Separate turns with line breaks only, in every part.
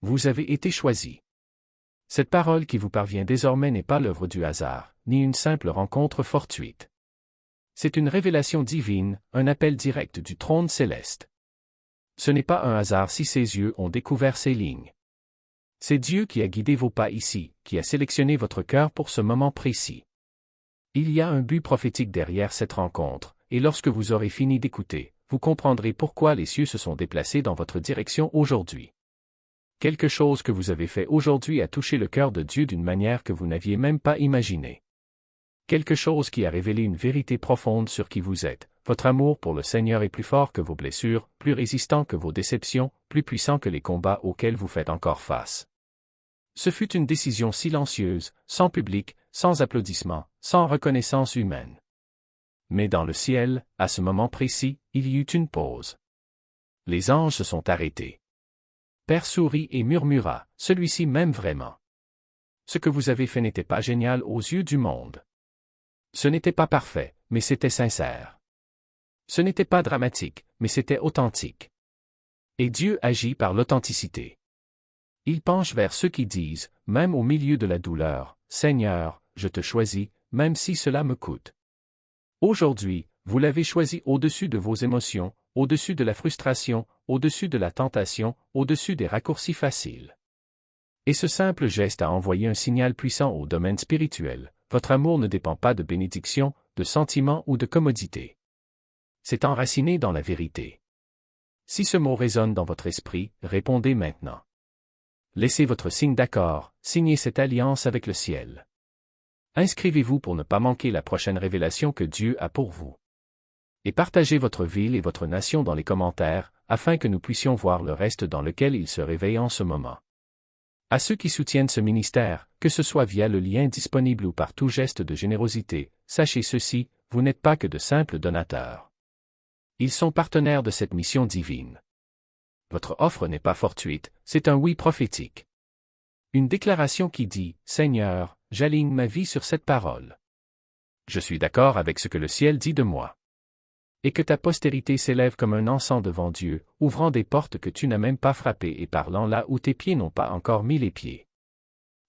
Vous avez été choisi. Cette parole qui vous parvient désormais n'est pas l'œuvre du hasard, ni une simple rencontre fortuite. C'est une révélation divine, un appel direct du trône céleste. Ce n'est pas un hasard si ses yeux ont découvert ces lignes. C'est Dieu qui a guidé vos pas ici, qui a sélectionné votre cœur pour ce moment précis. Il y a un but prophétique derrière cette rencontre, et lorsque vous aurez fini d'écouter, vous comprendrez pourquoi les cieux se sont déplacés dans votre direction aujourd'hui. Quelque chose que vous avez fait aujourd'hui a touché le cœur de Dieu d'une manière que vous n'aviez même pas imaginée. Quelque chose qui a révélé une vérité profonde sur qui vous êtes. Votre amour pour le Seigneur est plus fort que vos blessures, plus résistant que vos déceptions, plus puissant que les combats auxquels vous faites encore face. Ce fut une décision silencieuse, sans public, sans applaudissements, sans reconnaissance humaine. Mais dans le ciel, à ce moment précis, il y eut une pause. Les anges se sont arrêtés. Père sourit et murmura, « Celui-ci m'aime vraiment. » Ce que vous avez fait n'était pas génial aux yeux du monde. Ce n'était pas parfait, mais c'était sincère. Ce n'était pas dramatique, mais c'était authentique. Et Dieu agit par l'authenticité. Il penche vers ceux qui disent, même au milieu de la douleur, « Seigneur, je te choisis, même si cela me coûte. » Aujourd'hui, vous l'avez choisi au-dessus de vos émotions, au-dessus de la frustration, au-dessus de la tentation, au-dessus des raccourcis faciles. Et ce simple geste a envoyé un signal puissant au domaine spirituel. Votre amour ne dépend pas de bénédiction, de sentiments ou de commodité. C'est enraciné dans la vérité. Si ce mot résonne dans votre esprit, répondez maintenant. Laissez votre signe d'accord, signez cette alliance avec le ciel. Inscrivez-vous pour ne pas manquer la prochaine révélation que Dieu a pour vous. Et partagez votre ville et votre nation dans les commentaires, afin que nous puissions voir le reste dans lequel il se réveille en ce moment. À ceux qui soutiennent ce ministère, que ce soit via le lien disponible ou par tout geste de générosité, sachez ceci, vous n'êtes pas que de simples donateurs. Ils sont partenaires de cette mission divine. Votre offre n'est pas fortuite, c'est un oui prophétique. Une déclaration qui dit, « Seigneur, j'aligne ma vie sur cette parole. Je suis d'accord avec ce que le ciel dit de moi. » Et que ta postérité s'élève comme un encens devant Dieu, ouvrant des portes que tu n'as même pas frappées et parlant là où tes pieds n'ont pas encore mis les pieds.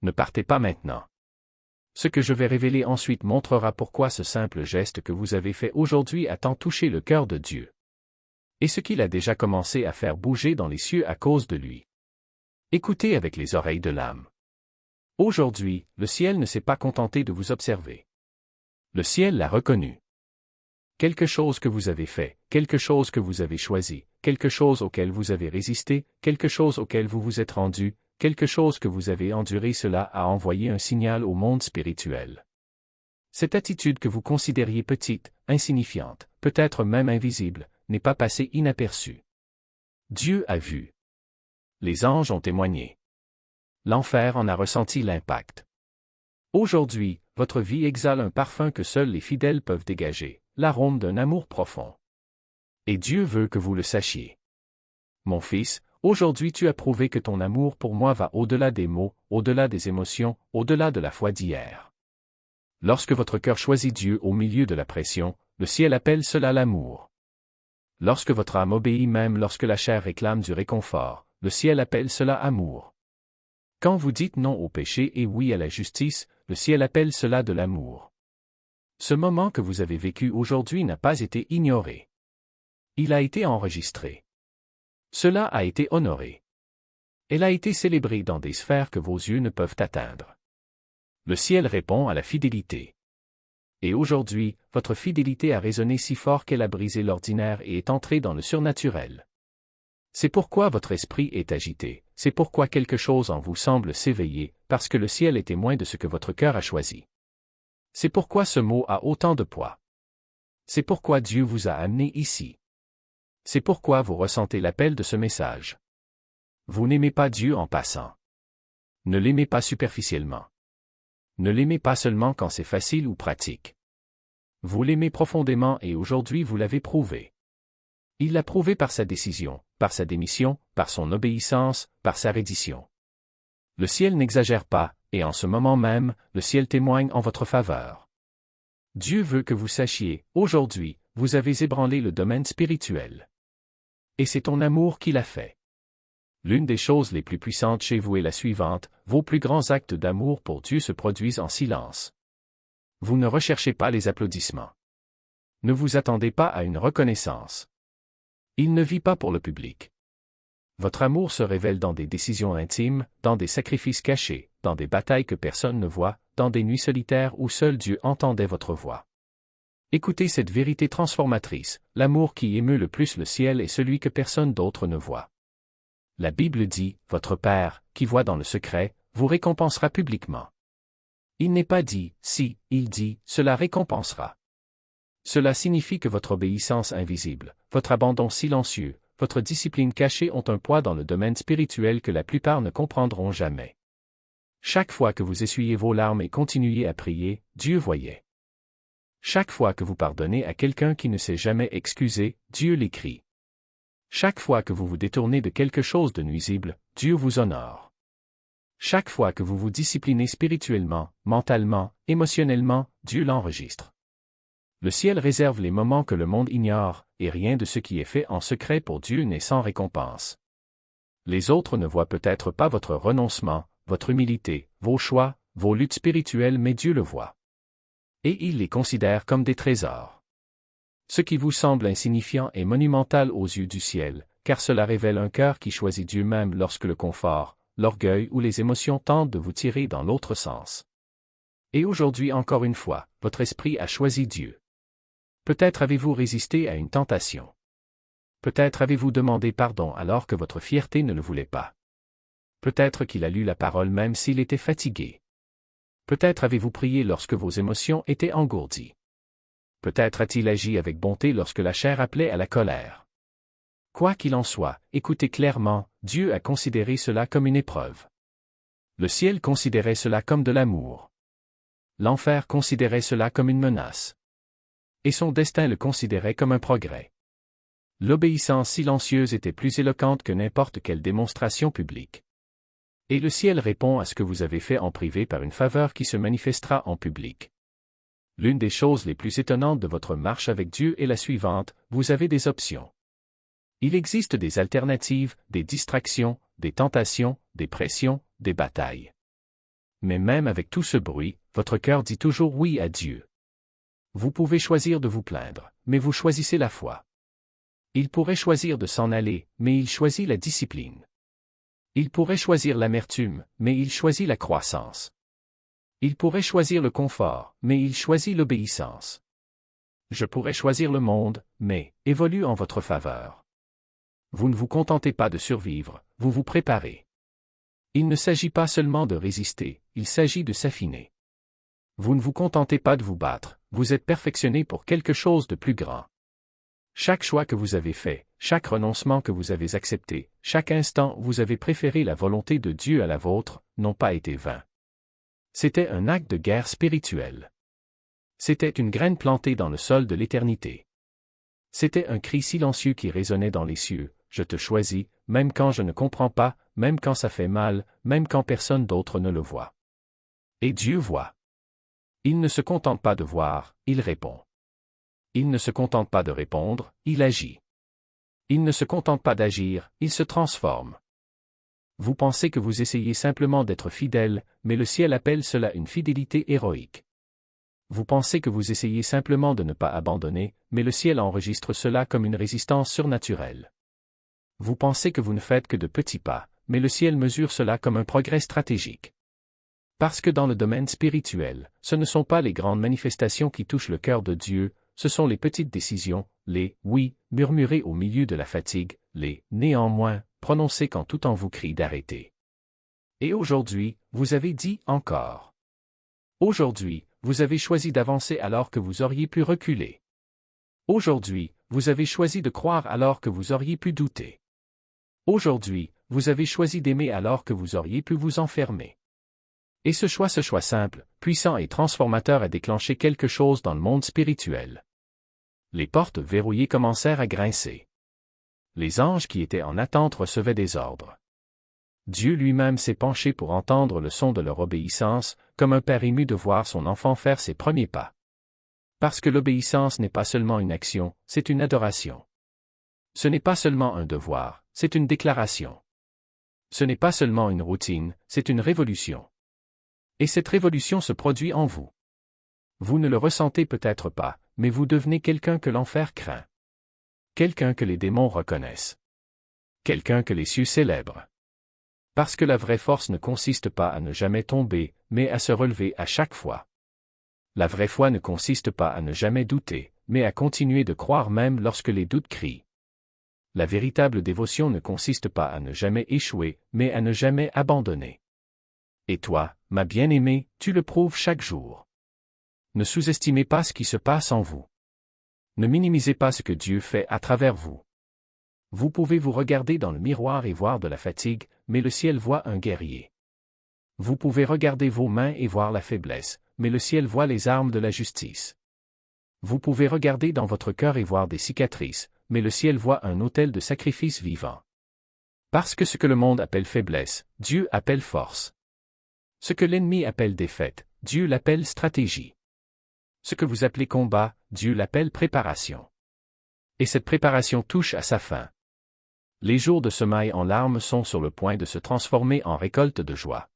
Ne partez pas maintenant. Ce que je vais révéler ensuite montrera pourquoi ce simple geste que vous avez fait aujourd'hui a tant touché le cœur de Dieu. Et ce qu'il a déjà commencé à faire bouger dans les cieux à cause de lui. Écoutez avec les oreilles de l'âme. Aujourd'hui, le ciel ne s'est pas contenté de vous observer. Le ciel l'a reconnu. Quelque chose que vous avez fait, quelque chose que vous avez choisi, quelque chose auquel vous avez résisté, quelque chose auquel vous vous êtes rendu, quelque chose que vous avez enduré, cela a envoyé un signal au monde spirituel. Cette attitude que vous considériez petite, insignifiante, peut-être même invisible, n'est pas passée inaperçue. Dieu a vu. Les anges ont témoigné. L'enfer en a ressenti l'impact. Aujourd'hui, votre vie exhale un parfum que seuls les fidèles peuvent dégager, l'arôme d'un amour profond. Et Dieu veut que vous le sachiez. Mon fils, aujourd'hui tu as prouvé que ton amour pour moi va au-delà des mots, au-delà des émotions, au-delà de la foi d'hier. Lorsque votre cœur choisit Dieu au milieu de la pression, le ciel appelle cela l'amour. Lorsque votre âme obéit même lorsque la chair réclame du réconfort, le ciel appelle cela amour. Quand vous dites non au péché et oui à la justice, le ciel appelle cela de l'amour. Ce moment que vous avez vécu aujourd'hui n'a pas été ignoré. Il a été enregistré. Cela a été honoré. Elle a été célébrée dans des sphères que vos yeux ne peuvent atteindre. Le ciel répond à la fidélité. Et aujourd'hui, votre fidélité a résonné si fort qu'elle a brisé l'ordinaire et est entrée dans le surnaturel. C'est pourquoi votre esprit est agité, c'est pourquoi quelque chose en vous semble s'éveiller, parce que le ciel est témoin de ce que votre cœur a choisi. C'est pourquoi ce mot a autant de poids. C'est pourquoi Dieu vous a amené ici. C'est pourquoi vous ressentez l'appel de ce message. Vous n'aimez pas Dieu en passant. Ne l'aimez pas superficiellement. Ne l'aimez pas seulement quand c'est facile ou pratique. Vous l'aimez profondément et aujourd'hui vous l'avez prouvé. Il l'a prouvé par sa décision, par sa démission, par son obéissance, par sa reddition. Le ciel n'exagère pas, et en ce moment même, le ciel témoigne en votre faveur. Dieu veut que vous sachiez, aujourd'hui, vous avez ébranlé le domaine spirituel. Et c'est ton amour qui l'a fait. L'une des choses les plus puissantes chez vous est la suivante: vos plus grands actes d'amour pour Dieu se produisent en silence. Vous ne recherchez pas les applaudissements. Ne vous attendez pas à une reconnaissance. Il ne vit pas pour le public. Votre amour se révèle dans des décisions intimes, dans des sacrifices cachés, dans des batailles que personne ne voit, dans des nuits solitaires où seul Dieu entendait votre voix. Écoutez cette vérité transformatrice: l'amour qui émeut le plus le ciel est celui que personne d'autre ne voit. La Bible dit: votre Père, qui voit dans le secret, vous récompensera publiquement. Il n'est pas dit si, il dit cela récompensera. Cela signifie que votre obéissance invisible, votre abandon silencieux, votre discipline cachée ont un poids dans le domaine spirituel que la plupart ne comprendront jamais. Chaque fois que vous essuyez vos larmes et continuez à prier, Dieu voyait. Chaque fois que vous pardonnez à quelqu'un qui ne s'est jamais excusé, Dieu l'écrit. Chaque fois que vous vous détournez de quelque chose de nuisible, Dieu vous honore. Chaque fois que vous vous disciplinez spirituellement, mentalement, émotionnellement, Dieu l'enregistre. Le ciel réserve les moments que le monde ignore, et rien de ce qui est fait en secret pour Dieu n'est sans récompense. Les autres ne voient peut-être pas votre renoncement, votre humilité, vos choix, vos luttes spirituelles, mais Dieu le voit. Et il les considère comme des trésors. Ce qui vous semble insignifiant est monumental aux yeux du ciel, car cela révèle un cœur qui choisit Dieu même lorsque le confort, l'orgueil ou les émotions tentent de vous tirer dans l'autre sens. Et aujourd'hui encore une fois, votre esprit a choisi Dieu. Peut-être avez-vous résisté à une tentation. Peut-être avez-vous demandé pardon alors que votre fierté ne le voulait pas. Peut-être qu'il a lu la parole même s'il était fatigué. Peut-être avez-vous prié lorsque vos émotions étaient engourdies. Peut-être a-t-il agi avec bonté lorsque la chair appelait à la colère. Quoi qu'il en soit, écoutez clairement, Dieu a considéré cela comme une épreuve. Le ciel considérait cela comme de l'amour. L'enfer considérait cela comme une menace. Et son destin le considérait comme un progrès. L'obéissance silencieuse était plus éloquente que n'importe quelle démonstration publique. Et le ciel répond à ce que vous avez fait en privé par une faveur qui se manifestera en public. L'une des choses les plus étonnantes de votre marche avec Dieu est la suivante: vous avez des options. Il existe des alternatives, des distractions, des tentations, des pressions, des batailles. Mais même avec tout ce bruit, votre cœur dit toujours oui à Dieu. Vous pouvez choisir de vous plaindre, mais vous choisissez la foi. Il pourrait choisir de s'en aller, mais il choisit la discipline. Il pourrait choisir l'amertume, mais il choisit la croissance. Il pourrait choisir le confort, mais il choisit l'obéissance. Je pourrais choisir le monde, mais évolue en votre faveur. Vous ne vous contentez pas de survivre, vous vous préparez. Il ne s'agit pas seulement de résister, il s'agit de s'affiner. Vous ne vous contentez pas de vous battre, vous êtes perfectionné pour quelque chose de plus grand. Chaque choix que vous avez fait, chaque renoncement que vous avez accepté, chaque instant où vous avez préféré la volonté de Dieu à la vôtre, n'ont pas été vains. C'était un acte de guerre spirituelle. C'était une graine plantée dans le sol de l'éternité. C'était un cri silencieux qui résonnait dans les cieux: je te choisis, même quand je ne comprends pas, même quand ça fait mal, même quand personne d'autre ne le voit. Et Dieu voit. Il ne se contente pas de voir, il répond. Il ne se contente pas de répondre, il agit. Il ne se contente pas d'agir, il se transforme. Vous pensez que vous essayez simplement d'être fidèle, mais le ciel appelle cela une fidélité héroïque. Vous pensez que vous essayez simplement de ne pas abandonner, mais le ciel enregistre cela comme une résistance surnaturelle. Vous pensez que vous ne faites que de petits pas, mais le ciel mesure cela comme un progrès stratégique. Parce que dans le domaine spirituel, ce ne sont pas les grandes manifestations qui touchent le cœur de Dieu, ce sont les petites décisions, les « oui » murmurés au milieu de la fatigue, les « néanmoins » prononcés quand tout en vous crie d'arrêter. Et aujourd'hui, vous avez dit encore. Aujourd'hui, vous avez choisi d'avancer alors que vous auriez pu reculer. Aujourd'hui, vous avez choisi de croire alors que vous auriez pu douter. Aujourd'hui, vous avez choisi d'aimer alors que vous auriez pu vous enfermer. Et ce choix simple, puissant et transformateur a déclenché quelque chose dans le monde spirituel. Les portes verrouillées commencèrent à grincer. Les anges qui étaient en attente recevaient des ordres. Dieu lui-même s'est penché pour entendre le son de leur obéissance, comme un père ému de voir son enfant faire ses premiers pas. Parce que l'obéissance n'est pas seulement une action, c'est une adoration. Ce n'est pas seulement un devoir, c'est une déclaration. Ce n'est pas seulement une routine, c'est une révolution. Et cette révolution se produit en vous. Vous ne le ressentez peut-être pas, mais vous devenez quelqu'un que l'enfer craint. Quelqu'un que les démons reconnaissent. Quelqu'un que les cieux célèbrent. Parce que la vraie force ne consiste pas à ne jamais tomber, mais à se relever à chaque fois. La vraie foi ne consiste pas à ne jamais douter, mais à continuer de croire même lorsque les doutes crient. La véritable dévotion ne consiste pas à ne jamais échouer, mais à ne jamais abandonner. Et toi, ma bien-aimée, tu le prouves chaque jour. Ne sous-estimez pas ce qui se passe en vous. Ne minimisez pas ce que Dieu fait à travers vous. Vous pouvez vous regarder dans le miroir et voir de la fatigue, mais le ciel voit un guerrier. Vous pouvez regarder vos mains et voir la faiblesse, mais le ciel voit les armes de la justice. Vous pouvez regarder dans votre cœur et voir des cicatrices, mais le ciel voit un autel de sacrifice vivant. Parce que ce que le monde appelle faiblesse, Dieu appelle force. Ce que l'ennemi appelle défaite, Dieu l'appelle stratégie. Ce que vous appelez combat, Dieu l'appelle préparation. Et cette préparation touche à sa fin. Les jours de semailles en larmes sont sur le point de se transformer en récolte de joie.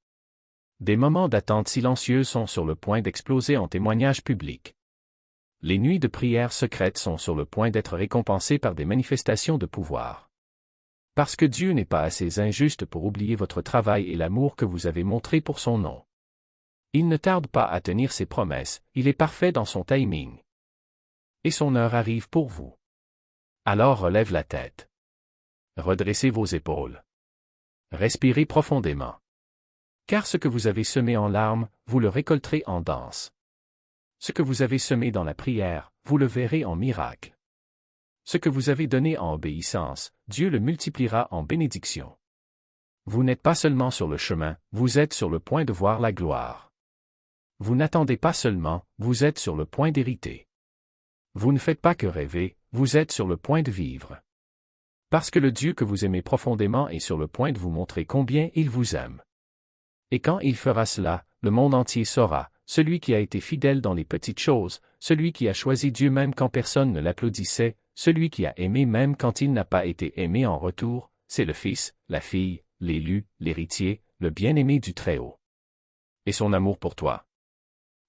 Des moments d'attente silencieuse sont sur le point d'exploser en témoignages publics. Les nuits de prière secrètes sont sur le point d'être récompensées par des manifestations de pouvoir. Parce que Dieu n'est pas assez injuste pour oublier votre travail et l'amour que vous avez montré pour son nom. Il ne tarde pas à tenir ses promesses, il est parfait dans son timing. Et son heure arrive pour vous. Alors relève la tête. Redressez vos épaules. Respirez profondément. Car ce que vous avez semé en larmes, vous le récolterez en danse. Ce que vous avez semé dans la prière, vous le verrez en miracle. Ce que vous avez donné en obéissance, Dieu le multipliera en bénédiction. Vous n'êtes pas seulement sur le chemin, vous êtes sur le point de voir la gloire. Vous n'attendez pas seulement, vous êtes sur le point d'hériter. Vous ne faites pas que rêver, vous êtes sur le point de vivre. Parce que le Dieu que vous aimez profondément est sur le point de vous montrer combien il vous aime. Et quand il fera cela, le monde entier saura, celui qui a été fidèle dans les petites choses, celui qui a choisi Dieu même quand personne ne l'applaudissait, celui qui a aimé même quand il n'a pas été aimé en retour, c'est le Fils, la fille, l'élu, l'héritier, le bien-aimé du Très-Haut. Et son amour pour toi.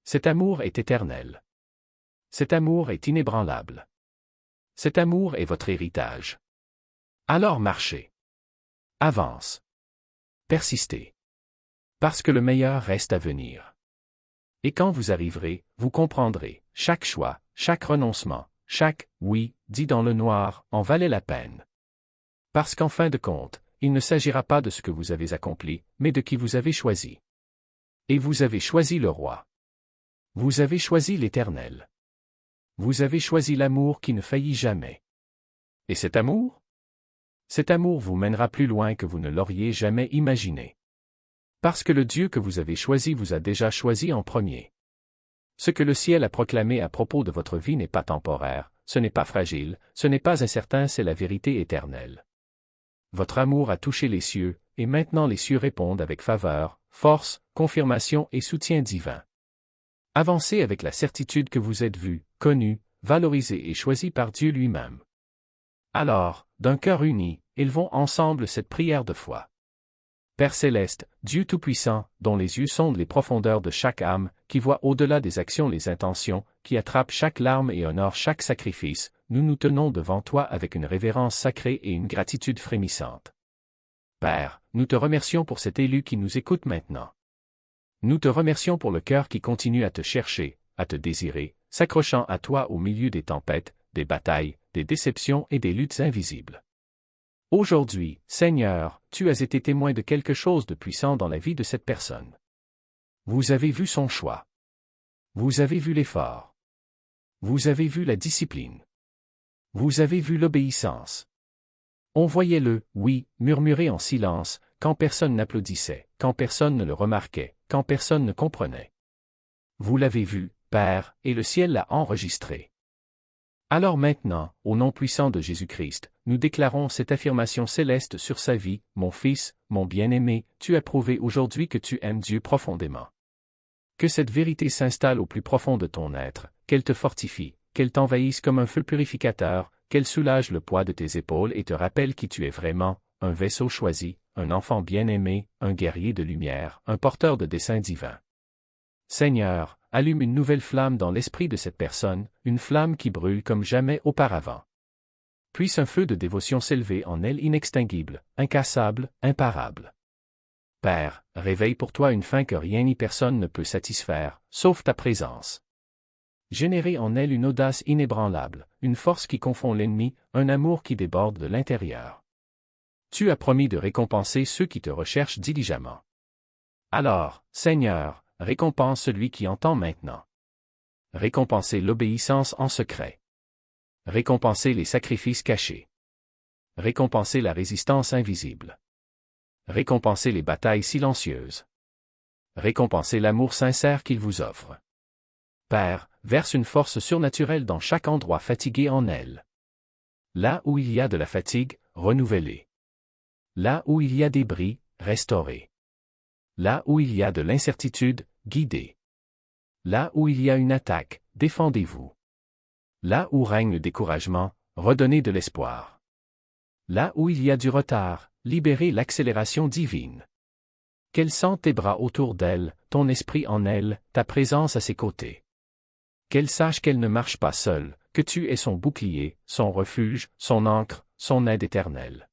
Cet amour est éternel. Cet amour est inébranlable. Cet amour est votre héritage. Alors marchez. Avance. Persistez. Parce que le meilleur reste à venir. Et quand vous arriverez, vous comprendrez, chaque choix, chaque renoncement, chaque « oui » dit dans le noir en valait la peine. Parce qu'en fin de compte, il ne s'agira pas de ce que vous avez accompli, mais de qui vous avez choisi. Et vous avez choisi le Roi. Vous avez choisi l'Éternel. Vous avez choisi l'amour qui ne faillit jamais. Et cet amour? Cet amour vous mènera plus loin que vous ne l'auriez jamais imaginé. Parce que le Dieu que vous avez choisi vous a déjà choisi en premier. Ce que le ciel a proclamé à propos de votre vie n'est pas temporaire, ce n'est pas fragile, ce n'est pas incertain, c'est la vérité éternelle. Votre amour a touché les cieux, et maintenant les cieux répondent avec faveur, force, confirmation et soutien divin. Avancez avec la certitude que vous êtes vu, connu, valorisé et choisi par Dieu lui-même. Alors, d'un cœur uni, élevons ensemble cette prière de foi. Père céleste, Dieu Tout-Puissant, dont les yeux sondent les profondeurs de chaque âme, qui voit au-delà des actions les intentions, qui attrape chaque larme et honore chaque sacrifice, nous nous tenons devant toi avec une révérence sacrée et une gratitude frémissante. Père, nous te remercions pour cet élu qui nous écoute maintenant. Nous te remercions pour le cœur qui continue à te chercher, à te désirer, s'accrochant à toi au milieu des tempêtes, des batailles, des déceptions et des luttes invisibles. Aujourd'hui, Seigneur, tu as été témoin de quelque chose de puissant dans la vie de cette personne. Vous avez vu son choix. Vous avez vu l'effort. Vous avez vu la discipline. Vous avez vu l'obéissance. On voyait le « oui » murmurer en silence, quand personne n'applaudissait, quand personne ne le remarquait, quand personne ne comprenait. Vous l'avez vu, Père, et le ciel l'a enregistré. Alors maintenant, au nom puissant de Jésus-Christ, nous déclarons cette affirmation céleste sur sa vie, mon fils, mon bien-aimé, tu as prouvé aujourd'hui que tu aimes Dieu profondément. Que cette vérité s'installe au plus profond de ton être, qu'elle te fortifie, qu'elle t'envahisse comme un feu purificateur, qu'elle soulage le poids de tes épaules et te rappelle qui tu es vraiment, un vaisseau choisi, un enfant bien-aimé, un guerrier de lumière, un porteur de desseins divins. Seigneur, allume une nouvelle flamme dans l'esprit de cette personne, une flamme qui brûle comme jamais auparavant. Puisse un feu de dévotion s'élever en elle inextinguible, incassable, imparable. Père, réveille pour toi une faim que rien ni personne ne peut satisfaire, sauf ta présence. Générer en elle une audace inébranlable, une force qui confond l'ennemi, un amour qui déborde de l'intérieur. Tu as promis de récompenser ceux qui te recherchent diligemment. Alors, Seigneur, récompense celui qui entend maintenant. Récompensez l'obéissance en secret. Récompensez les sacrifices cachés. Récompensez la résistance invisible. Récompensez les batailles silencieuses. Récompensez l'amour sincère qu'il vous offre. Père, verse une force surnaturelle dans chaque endroit fatigué en elle. Là où il y a de la fatigue, renouvelez. Là où il y a des bris, restaurez. Là où il y a de l'incertitude, guidez. Là où il y a une attaque, défendez-vous. Là où règne le découragement, redonnez de l'espoir. Là où il y a du retard, libérez l'accélération divine. Qu'elle sente tes bras autour d'elle, ton esprit en elle, ta présence à ses côtés. Qu'elle sache qu'elle ne marche pas seule, que tu es son bouclier, son refuge, son ancre, son aide éternelle.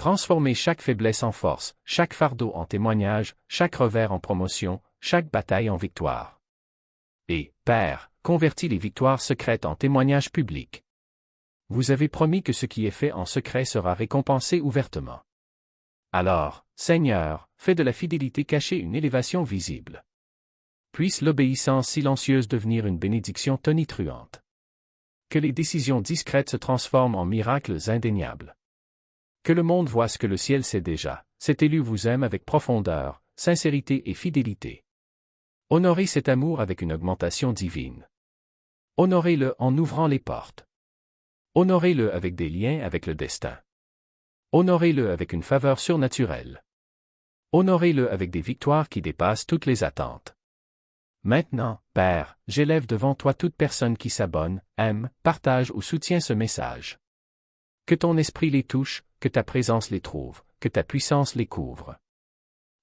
Transformez chaque faiblesse en force, chaque fardeau en témoignage, chaque revers en promotion, chaque bataille en victoire. Et, Père, convertis les victoires secrètes en témoignages publics. Vous avez promis que ce qui est fait en secret sera récompensé ouvertement. Alors, Seigneur, fais de la fidélité cachée une élévation visible. Puisse l'obéissance silencieuse devenir une bénédiction tonitruante. Que les décisions discrètes se transforment en miracles indéniables. Que le monde voie ce que le ciel sait déjà, cet élu vous aime avec profondeur, sincérité et fidélité. Honorez cet amour avec une augmentation divine. Honorez-le en ouvrant les portes. Honorez-le avec des liens avec le destin. Honorez-le avec une faveur surnaturelle. Honorez-le avec des victoires qui dépassent toutes les attentes. Maintenant, Père, j'élève devant toi toute personne qui s'abonne, aime, partage ou soutient ce message. Que ton esprit les touche, que ta présence les trouve, que ta puissance les couvre.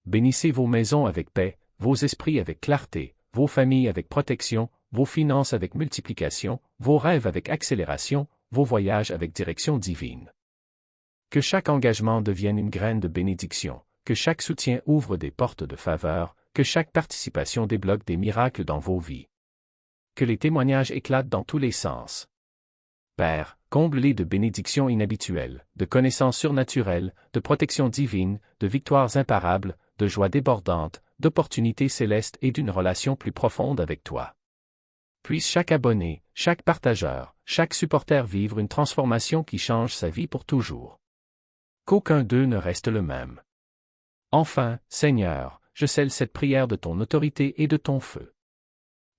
Bénissez vos maisons avec paix, vos esprits avec clarté, vos familles avec protection, vos finances avec multiplication, vos rêves avec accélération, vos voyages avec direction divine. Que chaque engagement devienne une graine de bénédiction, que chaque soutien ouvre des portes de faveur, que chaque participation débloque des miracles dans vos vies. Que les témoignages éclatent dans tous les sens. Père, comble-les de bénédictions inhabituelles, de connaissances surnaturelles, de protection divine, de victoires imparables, de joie débordante, d'opportunités célestes et d'une relation plus profonde avec toi. Puisse chaque abonné, chaque partageur, chaque supporter vivre une transformation qui change sa vie pour toujours. Qu'aucun d'eux ne reste le même. Enfin, Seigneur, je scelle cette prière de ton autorité et de ton feu.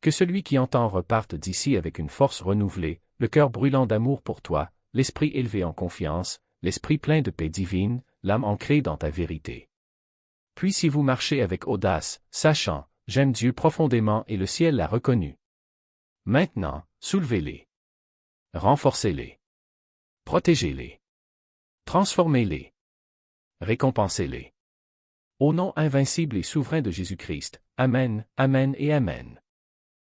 Que celui qui entend reparte d'ici avec une force renouvelée, le cœur brûlant d'amour pour toi, l'esprit élevé en confiance, l'esprit plein de paix divine, l'âme ancrée dans ta vérité. Puissiez-vous marcher avec audace, sachant, j'aime Dieu profondément et le ciel l'a reconnu. Maintenant, soulevez-les. Renforcez-les. Protégez-les. Transformez-les. Récompensez-les. Au nom invincible et souverain de Jésus-Christ, Amen, Amen et Amen.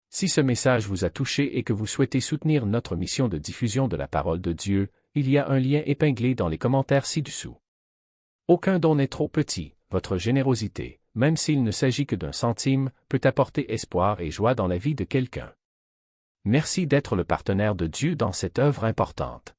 Si ce message vous a touché et que vous souhaitez soutenir notre mission de diffusion de la parole de Dieu, il y a un lien épinglé dans les commentaires ci-dessous. Aucun don n'est trop petit, votre générosité, même s'il ne s'agit que d'un centime, peut apporter espoir et joie dans la vie de quelqu'un. Merci d'être le partenaire de Dieu dans cette œuvre importante.